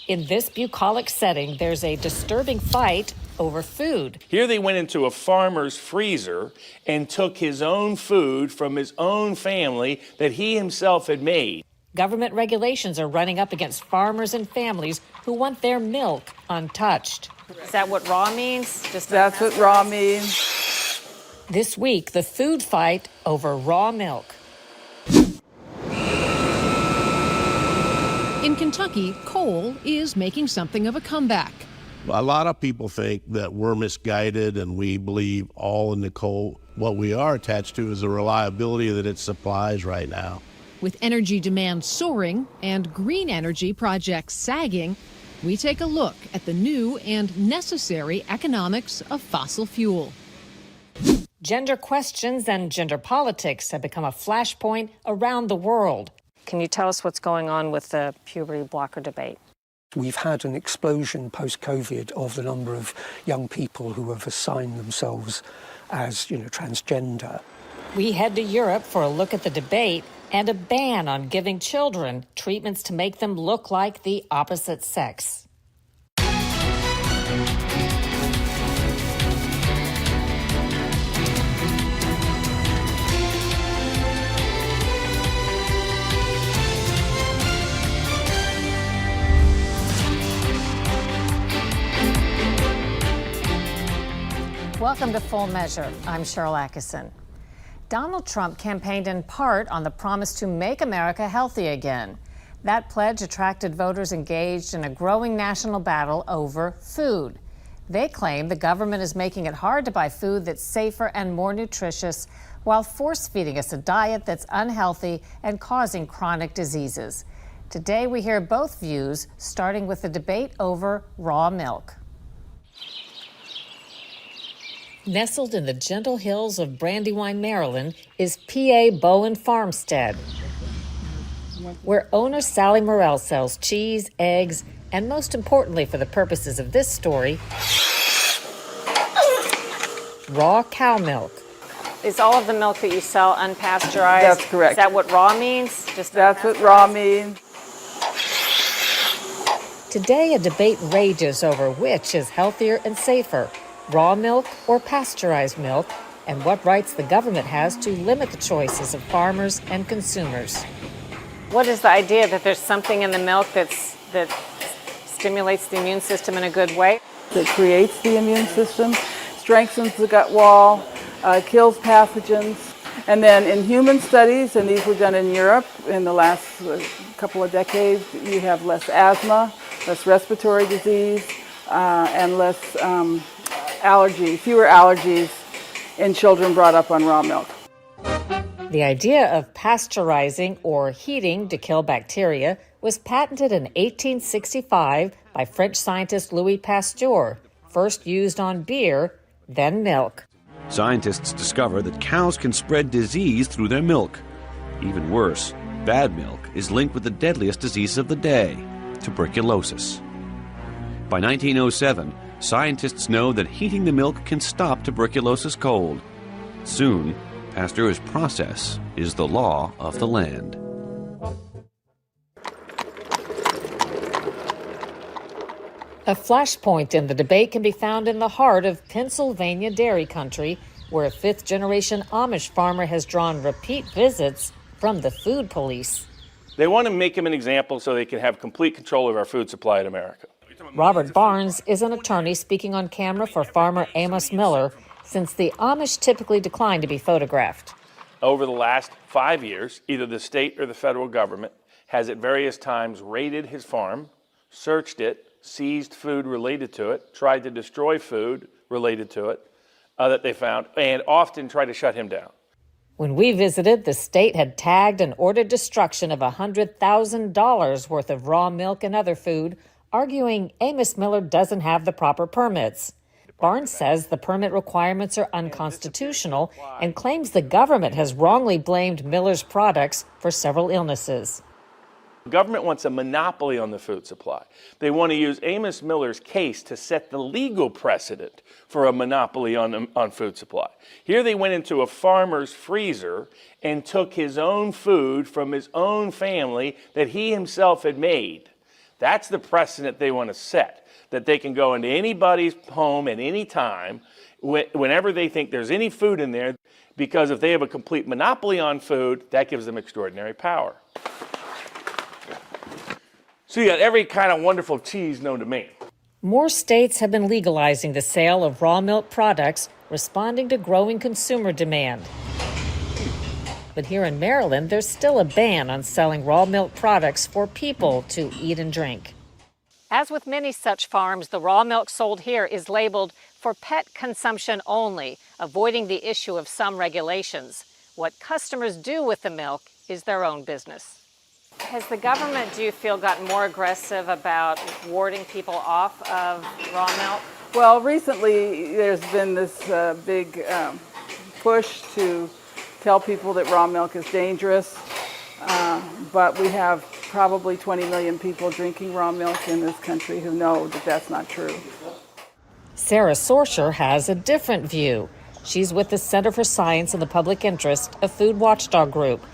In this bucolic setting, there's a disturbing fight over food. Here they went into a farmer's freezer and took his own food from his own family that he himself had made. Government regulations are running up against farmers and families who want their milk untouched. Is that what raw means? That's what raw means. This week, the food fight over raw milk. In Kentucky, coal is making something of a comeback. A lot of people think that we're misguided and we believe all in the coal. What we are attached to is the reliability that it supplies right now. With energy demand soaring and green energy projects sagging, we take a look at the new and necessary economics of fossil fuel. Gender questions and gender politics have become a flashpoint around the world. Can you tell us what's going on with the puberty blocker debate? We've had an explosion post-COVID of the number of young people who have assigned themselves as, transgender. We head to Europe for a look at the debate and a ban on giving children treatments to make them look like the opposite sex. Welcome to Full Measure. I'm Sharyl Attkisson. Donald Trump campaigned in part on the promise to make America healthy again. That pledge attracted voters engaged in a growing national battle over food. They claim the government is making it hard to buy food that's safer and more nutritious while force-feeding us a diet that's unhealthy and causing chronic diseases. Today we hear both views, starting with the debate over raw milk. Nestled in the gentle hills of Brandywine, Maryland, is P.A. Bowen Farmstead, where owner Sally Murrow sells cheese, eggs, and most importantly for the purposes of this story, raw cow milk. Is all of the milk that you sell unpasteurized? That's correct. Is that what raw means? That's what raw means. Today, a debate rages over which is healthier and safer, raw milk or pasteurized milk, and what rights the government has to limit the choices of farmers and consumers. What is the idea that there's something in the milk that stimulates the immune system in a good way? It creates the immune system, strengthens the gut wall, kills pathogens. And then in human studies, and these were done in Europe in the last couple of decades, you have less asthma, less respiratory disease, and less fewer allergies in children brought up on raw milk. The idea of pasteurizing or heating to kill bacteria was patented in 1865 by French scientist Louis Pasteur, first used on beer, then milk. Scientists discover that cows can spread disease through their milk. Even worse, bad milk is linked with the deadliest disease of the day, tuberculosis. By 1907, scientists know that heating the milk can stop tuberculosis cold. Soon, Pasteur's process is the law of the land. A flashpoint in the debate can be found in the heart of Pennsylvania dairy country, where a fifth-generation Amish farmer has drawn repeat visits from the food police. They want to make him an example so they can have complete control of our food supply in America. Robert Barnes is an attorney speaking on camera for farmer Amos Miller, since the Amish typically decline to be photographed. Over the last 5 years, either the state or the federal government has at various times raided his farm, searched it, seized food related to it, tried to destroy food related to it that they found, and often tried to shut him down. When we visited, the state had tagged and ordered destruction of $100,000 worth of raw milk and other food, arguing Amos Miller doesn't have the proper permits. Barnes says the permit requirements are unconstitutional and claims the government has wrongly blamed Miller's products for several illnesses. The government wants a monopoly on the food supply. They want to use Amos Miller's case to set the legal precedent for a monopoly on food supply. Here they went into a farmer's freezer and took his own food from his own family that he himself had made. That's the precedent they want to set, that they can go into anybody's home at any time, whenever they think there's any food in there, because if they have a complete monopoly on food, that gives them extraordinary power. So you got every kind of wonderful cheese known to man. More states have been legalizing the sale of raw milk products, responding to growing consumer demand. But here in Maryland, there's still a ban on selling raw milk products for people to eat and drink. As with many such farms, the raw milk sold here is labeled for pet consumption only, avoiding the issue of some regulations. What customers do with the milk is their own business. Has the government, do you feel, gotten more aggressive about warding people off of raw milk? Well, recently there's been this big push to tell people that raw milk is dangerous, but we have probably 20 million people drinking raw milk in this country who know that that's not true. Sarah Sorcher has a different view. She's with the Center for Science and the Public Interest, a food watchdog group.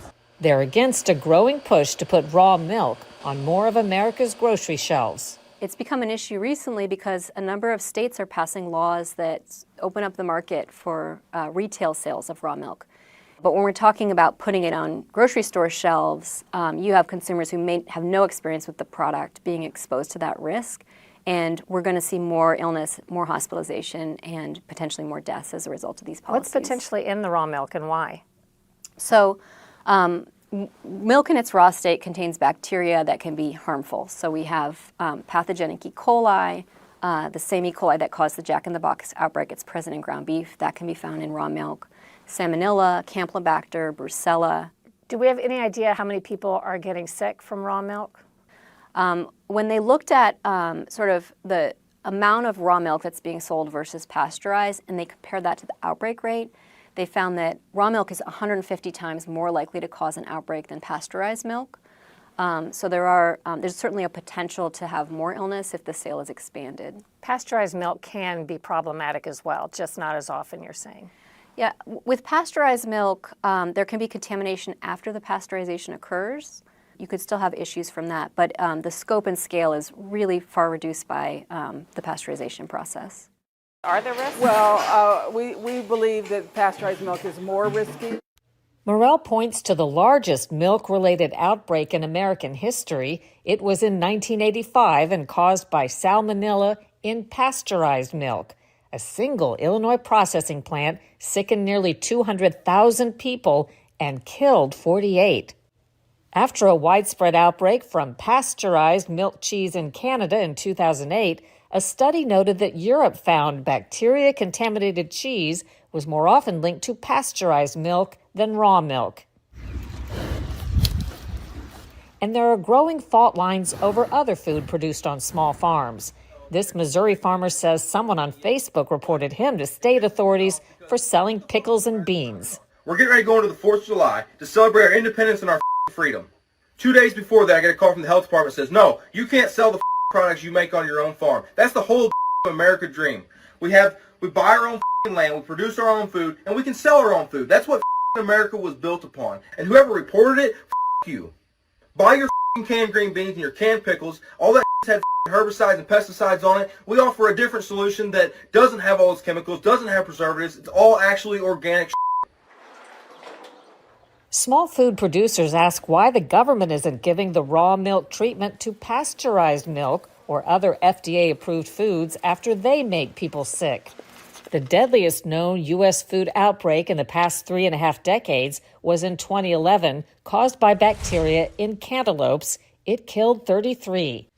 They're against a growing push to put raw milk on more of America's grocery shelves. It's become an issue recently because a number of states are passing laws that open up the market for retail sales of raw milk. But when we're talking about putting it on grocery store shelves, you have consumers who may have no experience with the product being exposed to that risk. And we're going to see more illness, more hospitalization, and potentially more deaths as a result of these policies. What's potentially in the raw milk and why? So milk in its raw state contains bacteria that can be harmful. So we have pathogenic E. coli, the same E. coli that caused the Jack in the Box outbreak. It's present in ground beef. That can be found in raw milk. Salmonella, Campylobacter, Brucella. Do we have any idea how many people are getting sick from raw milk? When they looked at sort of the amount of raw milk that's being sold versus pasteurized, and they compared that to the outbreak rate, they found that raw milk is 150 times more likely to cause an outbreak than pasteurized milk. So there's certainly a potential to have more illness if the sale is expanded. Pasteurized milk can be problematic as well, just not as often, you're saying. Yeah, with pasteurized milk, there can be contamination after the pasteurization occurs. You could still have issues from that, but the scope and scale is really far reduced by the pasteurization process. Are there risks? Well, we believe that pasteurized milk is more risky. Murrow points to the largest milk-related outbreak in American history. It was in 1985 and caused by salmonella in pasteurized milk. A single Illinois processing plant sickened nearly 200,000 people and killed 48. After a widespread outbreak from pasteurized milk cheese in Canada in 2008, a study noted that Europe found bacteria-contaminated cheese was more often linked to pasteurized milk than raw milk. And there are growing fault lines over other food produced on small farms. This Missouri farmer says someone on Facebook reported him to state authorities for selling pickles and beans. We're getting ready to go into the 4th of July to celebrate our independence and our freedom. 2 days before that, I get a call from the health department that says, no, you can't sell the products you make on your own farm. That's the whole America dream. We buy our own land, we produce our own food, and we can sell our own food. That's what America was built upon. And whoever reported it, you. Buy your canned green beans and your canned pickles. All that had herbicides and pesticides on it. We offer a different solution that doesn't have all those chemicals, doesn't have preservatives. It's all actually organic. Small food producers ask why the government isn't giving the raw milk treatment to pasteurized milk or other FDA-approved foods after they make people sick. The deadliest known U.S. food outbreak in the past 3.5 decades was in 2011, caused by bacteria in cantaloupes. It killed 33.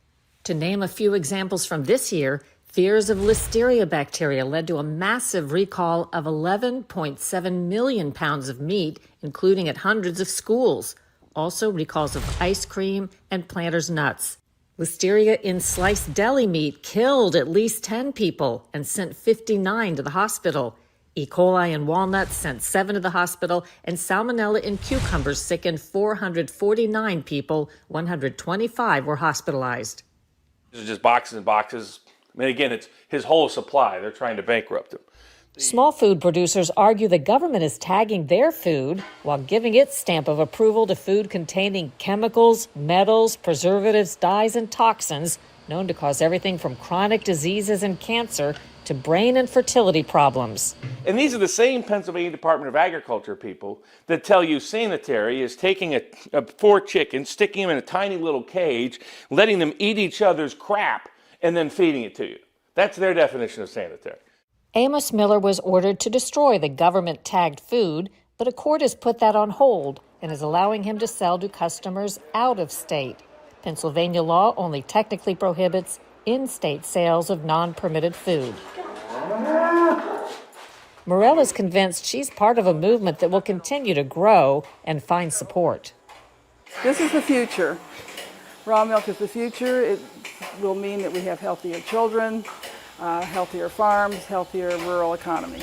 To name a few examples from this year, fears of listeria bacteria led to a massive recall of 11.7 million pounds of meat, including at hundreds of schools. Also recalls of ice cream and Planters nuts. Listeria in sliced deli meat killed at least 10 people and sent 59 to the hospital. E. coli in walnuts sent 7 to the hospital, and salmonella in cucumbers sickened 449 people. 125 were hospitalized. These are just boxes and boxes. I mean, again, it's his whole supply. They're trying to bankrupt him. Small food producers argue the government is tagging their food while giving its stamp of approval to food containing chemicals, metals, preservatives, dyes, and toxins known to cause everything from chronic diseases and cancer to brain and fertility problems. And these are the same Pennsylvania Department of Agriculture people that tell you sanitary is taking 4 chickens, sticking them in a tiny little cage, letting them eat each other's crap, and then feeding it to you. That's their definition of sanitary. Amos Miller was ordered to destroy the government-tagged food, but a court has put that on hold and is allowing him to sell to customers out of state. Pennsylvania law only technically prohibits in-state sales of non-permitted food. Murrow is convinced she's part of a movement that will continue to grow and find support. This is the future. Raw milk is the future. It will mean that we have healthier children, healthier farms, healthier rural economy.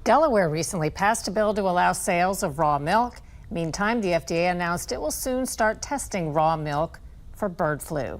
Delaware recently passed a bill to allow sales of raw milk. Meantime, the FDA announced it will soon start testing raw milk for bird flu.